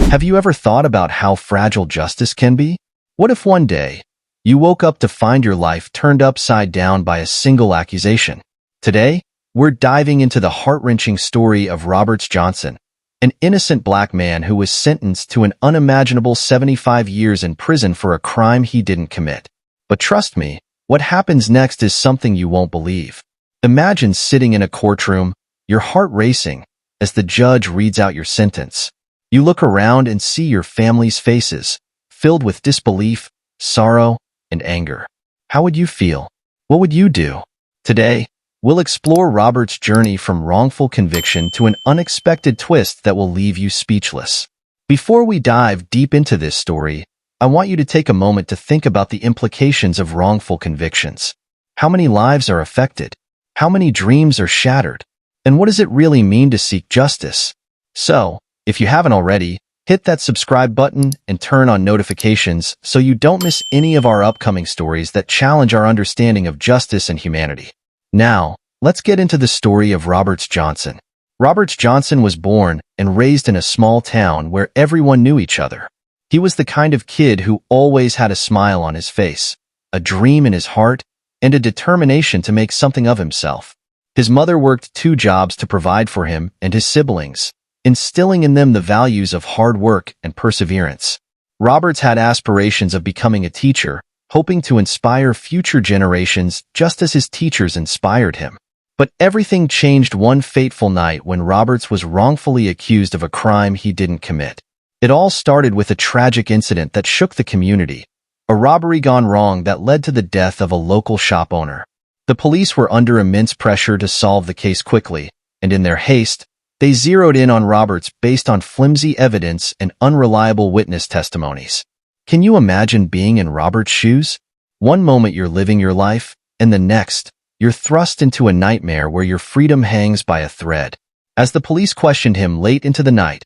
Have you ever thought about how fragile justice can be? What if one day you woke up to find your life turned upside down by a single accusation? Today, we're diving into the heart-wrenching story of Robert Johnson, an innocent black man who was sentenced to an unimaginable 75 years in prison for a crime he didn't commit. But trust me, what happens next is something you won't believe. Imagine sitting in a courtroom, your heart racing, as the judge reads out your sentence. You look around and see your family's faces, filled with disbelief, sorrow, and anger. How would you feel? What would you do? Today, we'll explore Robert's journey from wrongful conviction to an unexpected twist that will leave you speechless. Before we dive deep into this story, I want you to take a moment to think about the implications of wrongful convictions. How many lives are affected? How many dreams are shattered? And what does it really mean to seek justice? So, if you haven't already, hit that subscribe button and turn on notifications so you don't miss any of our upcoming stories that challenge our understanding of justice and humanity. Now, let's get into the story of Robert Johnson. Robert Johnson was born and raised in a small town where everyone knew each other. He was the kind of kid who always had a smile on his face, a dream in his heart, and a determination to make something of himself. His mother worked 2 jobs to provide for him and his siblings, instilling in them the values of hard work and perseverance. Roberts had aspirations of becoming a teacher, hoping to inspire future generations just as his teachers inspired him. But everything changed one fateful night when Roberts was wrongfully accused of a crime he didn't commit. It all started with a tragic incident that shook the community, a robbery gone wrong that led to the death of a local shop owner. The police were under immense pressure to solve the case quickly, and in their haste, they zeroed in on Roberts based on flimsy evidence and unreliable witness testimonies. Can you imagine being in Robert's shoes? One moment you're living your life, and the next, you're thrust into a nightmare where your freedom hangs by a thread. As the police questioned him late into the night,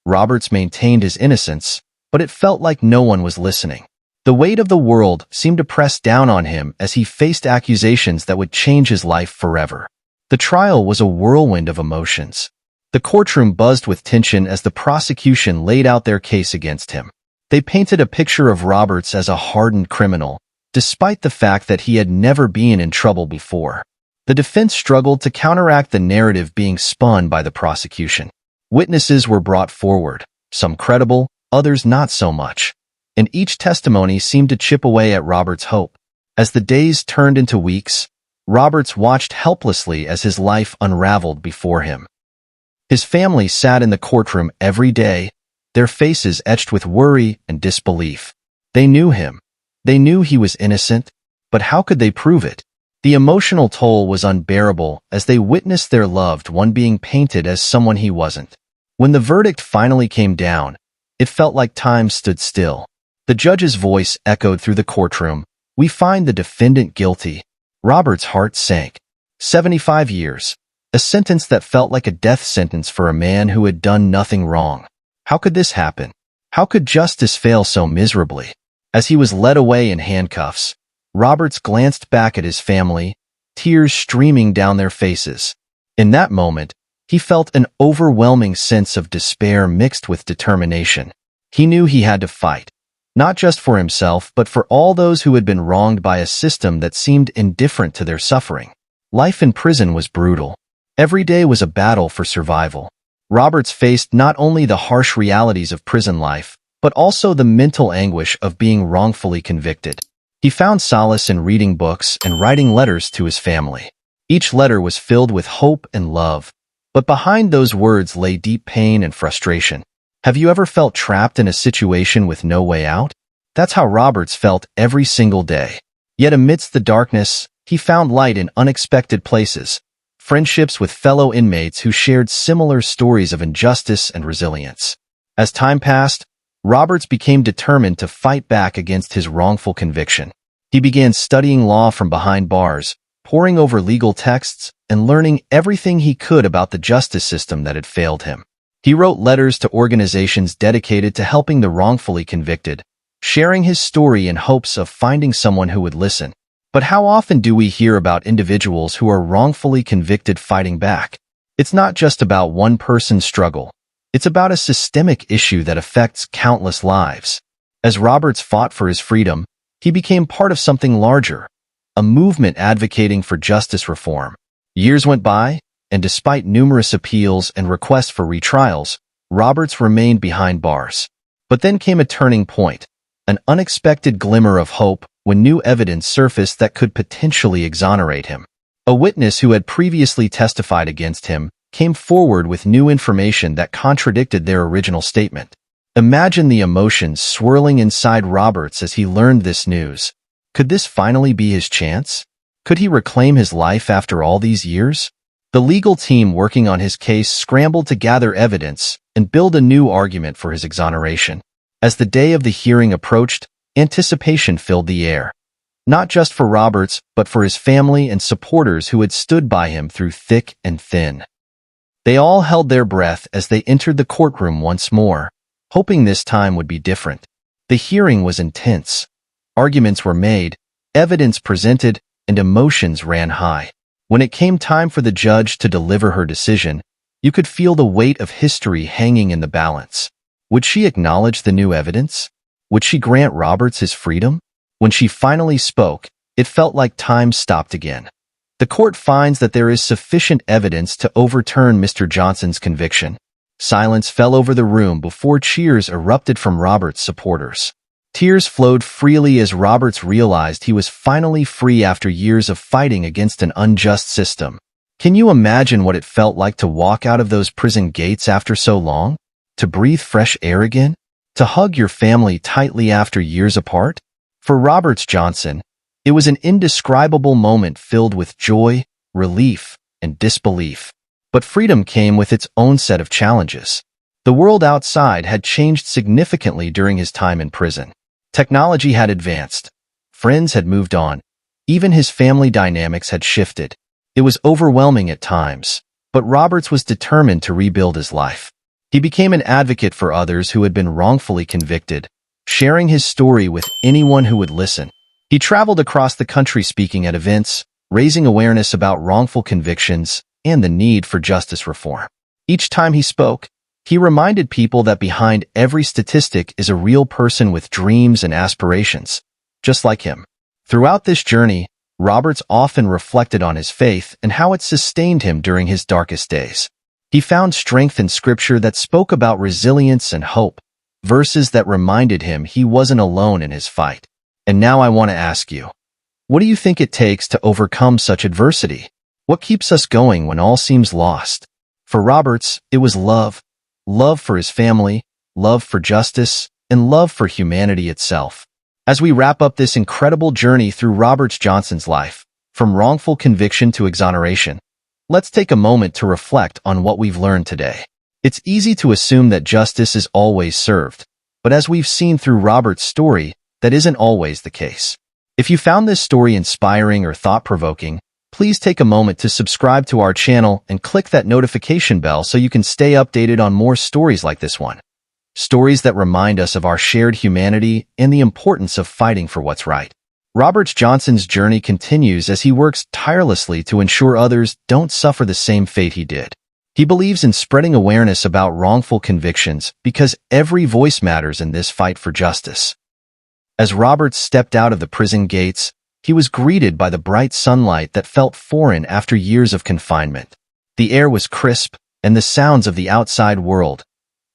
Roberts maintained his innocence, but it felt like no one was listening. The weight of the world seemed to press down on him as he faced accusations that would change his life forever. The trial was a whirlwind of emotions. The courtroom buzzed with tension as the prosecution laid out their case against him. They painted a picture of Roberts as a hardened criminal, despite the fact that he had never been in trouble before. The defense struggled to counteract the narrative being spun by the prosecution. Witnesses were brought forward, some credible, others not so much, and each testimony seemed to chip away at Roberts' hope. As the days turned into weeks, Roberts watched helplessly as his life unraveled before him. His family sat in the courtroom every day, their faces etched with worry and disbelief. They knew him. They knew he was innocent, but how could they prove it? The emotional toll was unbearable as they witnessed their loved one being painted as someone he wasn't. When the verdict finally came down, it felt like time stood still. The judge's voice echoed through the courtroom. "We find the defendant guilty." Robert's heart sank. 75 years. A sentence that felt like a death sentence for a man who had done nothing wrong. How could this happen? How could justice fail so miserably? As he was led away in handcuffs, Roberts glanced back at his family, tears streaming down their faces. In that moment, he felt an overwhelming sense of despair mixed with determination. He knew he had to fight, not just for himself but for all those who had been wronged by a system that seemed indifferent to their suffering. Life in prison was brutal. Every day was a battle for survival. Roberts faced not only the harsh realities of prison life, but also the mental anguish of being wrongfully convicted. He found solace in reading books and writing letters to his family. Each letter was filled with hope and love, but behind those words lay deep pain and frustration. Have you ever felt trapped in a situation with no way out? That's how Roberts felt every single day. Yet amidst the darkness, he found light in unexpected places. Friendships with fellow inmates who shared similar stories of injustice and resilience. As time passed, Roberts became determined to fight back against his wrongful conviction. He began studying law from behind bars, poring over legal texts, and learning everything he could about the justice system that had failed him. He wrote letters to organizations dedicated to helping the wrongfully convicted, sharing his story in hopes of finding someone who would listen. But how often do we hear about individuals who are wrongfully convicted fighting back? It's not just about one person's struggle. It's about a systemic issue that affects countless lives. As Roberts fought for his freedom, he became part of something larger, a movement advocating for justice reform. Years went by, and despite numerous appeals and requests for retrials, Roberts remained behind bars. But then came a turning point, an unexpected glimmer of hope when new evidence surfaced that could potentially exonerate him. A witness who had previously testified against him came forward with new information that contradicted their original statement. Imagine the emotions swirling inside Roberts as he learned this news. Could this finally be his chance? Could he reclaim his life after all these years? The legal team working on his case scrambled to gather evidence and build a new argument for his exoneration. As the day of the hearing approached, anticipation filled the air. Not just for Roberts, but for his family and supporters who had stood by him through thick and thin. They all held their breath as they entered the courtroom once more, hoping this time would be different. The hearing was intense. Arguments were made, evidence presented, and emotions ran high. When it came time for the judge to deliver her decision, you could feel the weight of history hanging in the balance. Would she acknowledge the new evidence? Would she grant Roberts his freedom? When she finally spoke, it felt like time stopped again. The court finds that there is sufficient evidence to overturn Mr. Johnson's conviction. Silence fell over the room before cheers erupted from Roberts' supporters. Tears flowed freely as Roberts realized he was finally free after years of fighting against an unjust system. Can you imagine what it felt like to walk out of those prison gates after so long? To breathe fresh air again? To hug your family tightly after years apart? For Roberts Johnson, it was an indescribable moment filled with joy, relief, and disbelief. But freedom came with its own set of challenges. The world outside had changed significantly during his time in prison. Technology had advanced. Friends had moved on. Even his family dynamics had shifted. It was overwhelming at times, but Roberts was determined to rebuild his life. He became an advocate for others who had been wrongfully convicted, sharing his story with anyone who would listen. He traveled across the country speaking at events, raising awareness about wrongful convictions and the need for justice reform. Each time he spoke, he reminded people that behind every statistic is a real person with dreams and aspirations, just like him. Throughout this journey, Roberts often reflected on his faith and how it sustained him during his darkest days. He found strength in scripture that spoke about resilience and hope, verses that reminded him he wasn't alone in his fight. And now I want to ask you, what do you think it takes to overcome such adversity? What keeps us going when all seems lost? For Roberts, it was love. Love for his family, love for justice, and love for humanity itself. As we wrap up this incredible journey through Roberts Johnson's life, from wrongful conviction to exoneration, let's take a moment to reflect on what we've learned today. It's easy to assume that justice is always served, but as we've seen through Roberts' story, that isn't always the case. If you found this story inspiring or thought-provoking, please take a moment to subscribe to our channel and click that notification bell so you can stay updated on more stories like this one. Stories that remind us of our shared humanity and the importance of fighting for what's right. Roberts Johnson's journey continues as he works tirelessly to ensure others don't suffer the same fate he did. He believes in spreading awareness about wrongful convictions because every voice matters in this fight for justice. As Roberts stepped out of the prison gates, he was greeted by the bright sunlight that felt foreign after years of confinement. The air was crisp, and the sounds of the outside world,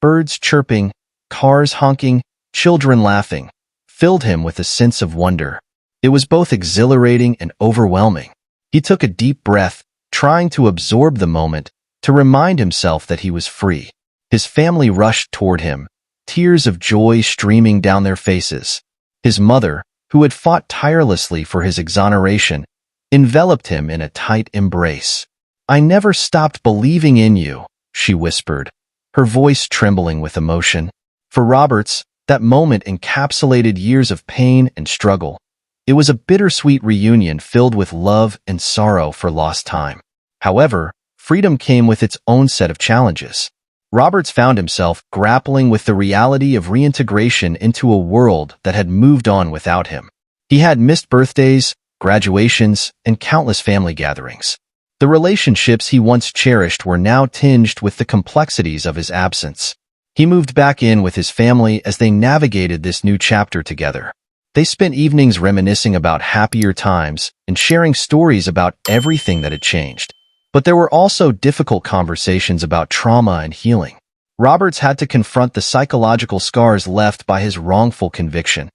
birds chirping, cars honking, children laughing, filled him with a sense of wonder. It was both exhilarating and overwhelming. He took a deep breath, trying to absorb the moment, to remind himself that he was free. His family rushed toward him, tears of joy streaming down their faces. His mother, who had fought tirelessly for his exoneration, enveloped him in a tight embrace. "I never stopped believing in you," she whispered, her voice trembling with emotion. For Roberts, that moment encapsulated years of pain and struggle. It was a bittersweet reunion filled with love and sorrow for lost time. However, freedom came with its own set of challenges. Roberts found himself grappling with the reality of reintegration into a world that had moved on without him. He had missed birthdays, graduations, and countless family gatherings. The relationships he once cherished were now tinged with the complexities of his absence. He moved back in with his family as they navigated this new chapter together. They spent evenings reminiscing about happier times and sharing stories about everything that had changed. But there were also difficult conversations about trauma and healing. Roberts had to confront the psychological scars left by his wrongful conviction,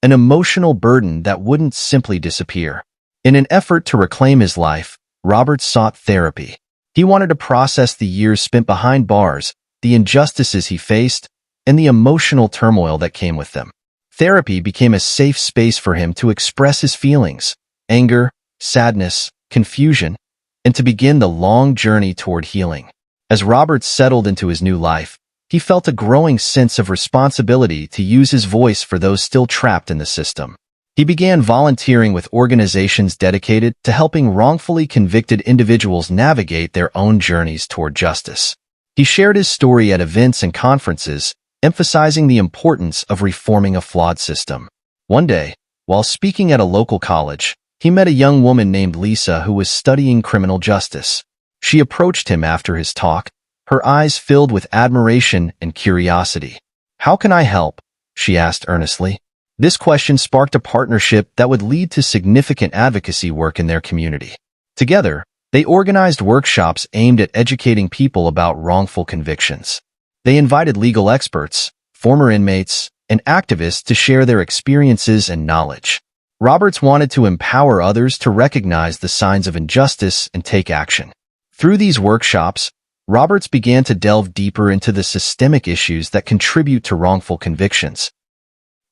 an emotional burden that wouldn't simply disappear. In an effort to reclaim his life, Roberts sought therapy. He wanted to process the years spent behind bars, the injustices he faced, and the emotional turmoil that came with them. Therapy became a safe space for him to express his feelings, anger, sadness, confusion, and to begin the long journey toward healing. As Roberts settled into his new life, he felt a growing sense of responsibility to use his voice for those still trapped in the system. He began volunteering with organizations dedicated to helping wrongfully convicted individuals navigate their own journeys toward justice. He shared his story at events and conferences, emphasizing the importance of reforming a flawed system. One day, while speaking at a local college, he met a young woman named Lisa who was studying criminal justice. She approached him after his talk, her eyes filled with admiration and curiosity. "How can I help?" she asked earnestly. This question sparked a partnership that would lead to significant advocacy work in their community. Together, they organized workshops aimed at educating people about wrongful convictions. They invited legal experts, former inmates, and activists to share their experiences and knowledge. Roberts wanted to empower others to recognize the signs of injustice and take action. Through these workshops, Roberts began to delve deeper into the systemic issues that contribute to wrongful convictions.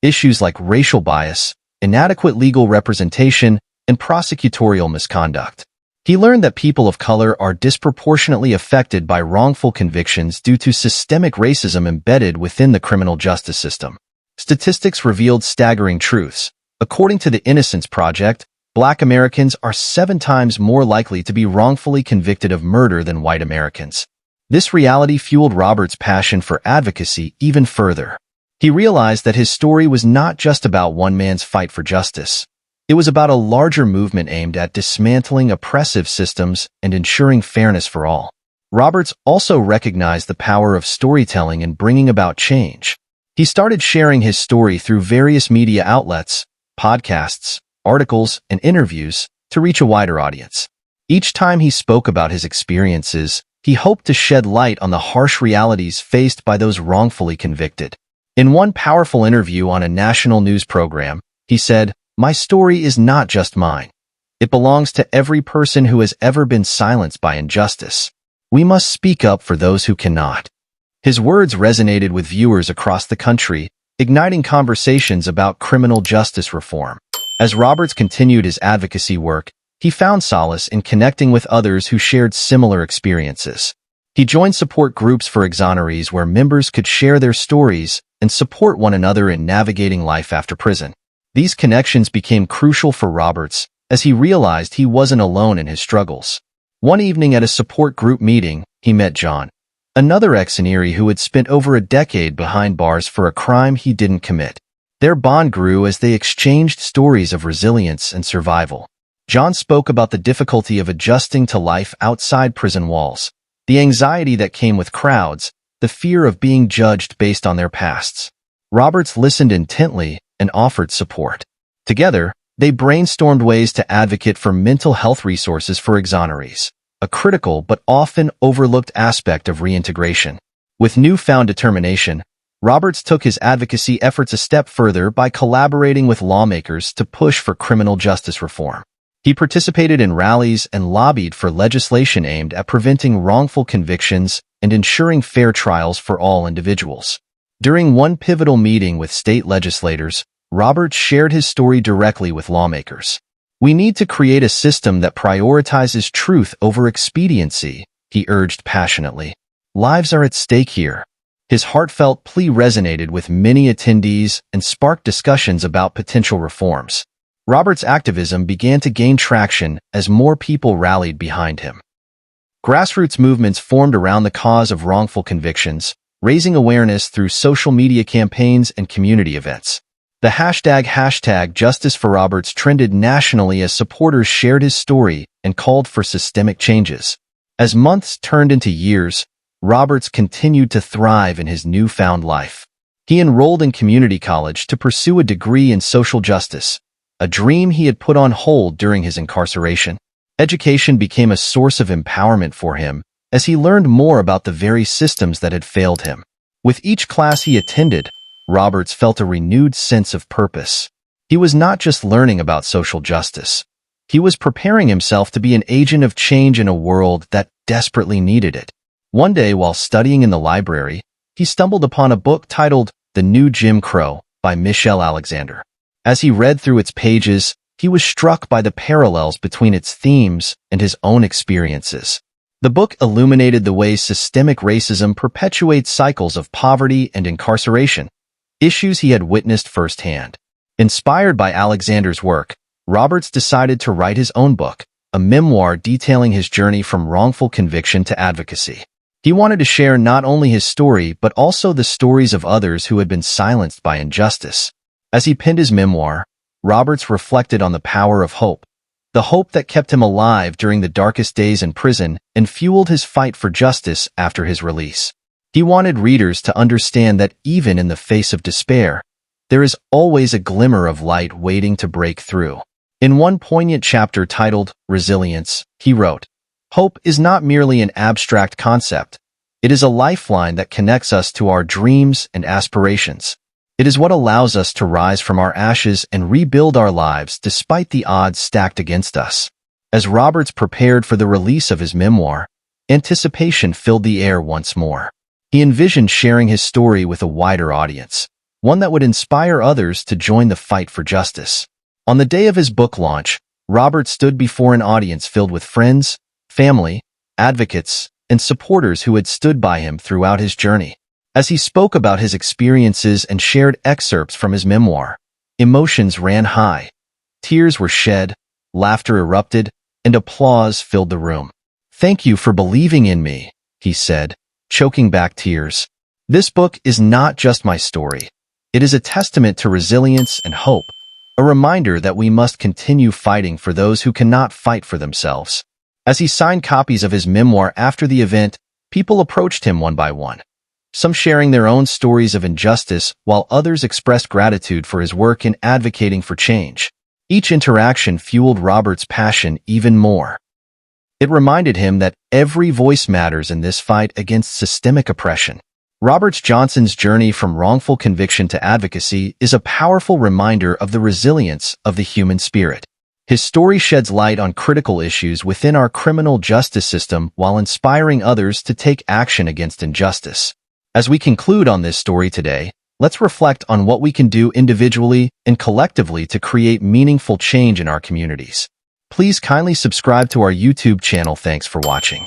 Issues like racial bias, inadequate legal representation, and prosecutorial misconduct. He learned that people of color are disproportionately affected by wrongful convictions due to systemic racism embedded within the criminal justice system. Statistics revealed staggering truths. According to the Innocence Project, Black Americans are 7 times more likely to be wrongfully convicted of murder than white Americans. This reality fueled Roberts' passion for advocacy even further. He realized that his story was not just about one man's fight for justice. It was about a larger movement aimed at dismantling oppressive systems and ensuring fairness for all. Roberts also recognized the power of storytelling in bringing about change. He started sharing his story through various media outlets, podcasts, articles, and interviews to reach a wider audience. Each time he spoke about his experiences, he hoped to shed light on the harsh realities faced by those wrongfully convicted. In one powerful interview on a national news program, he said, "My story is not just mine. It belongs to every person who has ever been silenced by injustice. We must speak up for those who cannot." His words resonated with viewers across the country, igniting conversations about criminal justice reform. As Roberts continued his advocacy work, he found solace in connecting with others who shared similar experiences. He joined support groups for exonerees where members could share their stories and support one another in navigating life after prison. These connections became crucial for Roberts as he realized he wasn't alone in his struggles. One evening at a support group meeting, he met John, another ex-inmate who had spent over a decade behind bars for a crime he didn't commit. Their bond grew as they exchanged stories of resilience and survival. John spoke about the difficulty of adjusting to life outside prison walls, the anxiety that came with crowds, the fear of being judged based on their pasts. Roberts listened intently and offered support. Together, they brainstormed ways to advocate for mental health resources for exonerees, a critical but often overlooked aspect of reintegration. With newfound determination, Roberts took his advocacy efforts a step further by collaborating with lawmakers to push for criminal justice reform. He participated in rallies and lobbied for legislation aimed at preventing wrongful convictions and ensuring fair trials for all individuals. During one pivotal meeting with state legislators, Roberts shared his story directly with lawmakers. "We need to create a system that prioritizes truth over expediency," he urged passionately. "Lives are at stake here." His heartfelt plea resonated with many attendees and sparked discussions about potential reforms. Roberts' activism began to gain traction as more people rallied behind him. Grassroots movements formed around the cause of wrongful convictions, raising awareness through social media campaigns and community events. The hashtag Justice for Roberts trended nationally as supporters shared his story and called for systemic changes. As months turned into years, Roberts continued to thrive in his newfound life. He enrolled in community college to pursue a degree in social justice, a dream he had put on hold during his incarceration. Education became a source of empowerment for him as he learned more about the very systems that had failed him. With each class he attended, Roberts felt a renewed sense of purpose. He was not just learning about social justice. He was preparing himself to be an agent of change in a world that desperately needed it. One day, while studying in the library, he stumbled upon a book titled The New Jim Crow by Michelle Alexander. As he read through its pages, he was struck by the parallels between its themes and his own experiences. The book illuminated the ways systemic racism perpetuates cycles of poverty and incarceration, issues he had witnessed firsthand. Inspired by Alexander's work, Roberts decided to write his own book, a memoir detailing his journey from wrongful conviction to advocacy. He wanted to share not only his story but also the stories of others who had been silenced by injustice. As he penned his memoir, Roberts reflected on the power of hope, the hope that kept him alive during the darkest days in prison and fueled his fight for justice after his release. He wanted readers to understand that even in the face of despair, there is always a glimmer of light waiting to break through. In one poignant chapter titled Resilience, he wrote, "Hope is not merely an abstract concept. It is a lifeline that connects us to our dreams and aspirations. It is what allows us to rise from our ashes and rebuild our lives despite the odds stacked against us." As Roberts prepared for the release of his memoir, anticipation filled the air once more. He envisioned sharing his story with a wider audience, one that would inspire others to join the fight for justice. On the day of his book launch, Roberts stood before an audience filled with friends, family, advocates, and supporters who had stood by him throughout his journey. As he spoke about his experiences and shared excerpts from his memoir, emotions ran high. Tears were shed, laughter erupted, and applause filled the room. "Thank you for believing in me," he said, choking back tears. "This book is not just my story. It is a testament to resilience and hope, a reminder that we must continue fighting for those who cannot fight for themselves." As he signed copies of his memoir after the event, people approached him one by one, some sharing their own stories of injustice while others expressed gratitude for his work in advocating for change. Each interaction fueled Roberts' passion even more. It reminded him that every voice matters in this fight against systemic oppression. Roberts Johnson's journey from wrongful conviction to advocacy is a powerful reminder of the resilience of the human spirit. His story sheds light on critical issues within our criminal justice system while inspiring others to take action against injustice. As we conclude on this story today, let's reflect on what we can do individually and collectively to create meaningful change in our communities. Please kindly subscribe to our YouTube channel. Thanks for watching.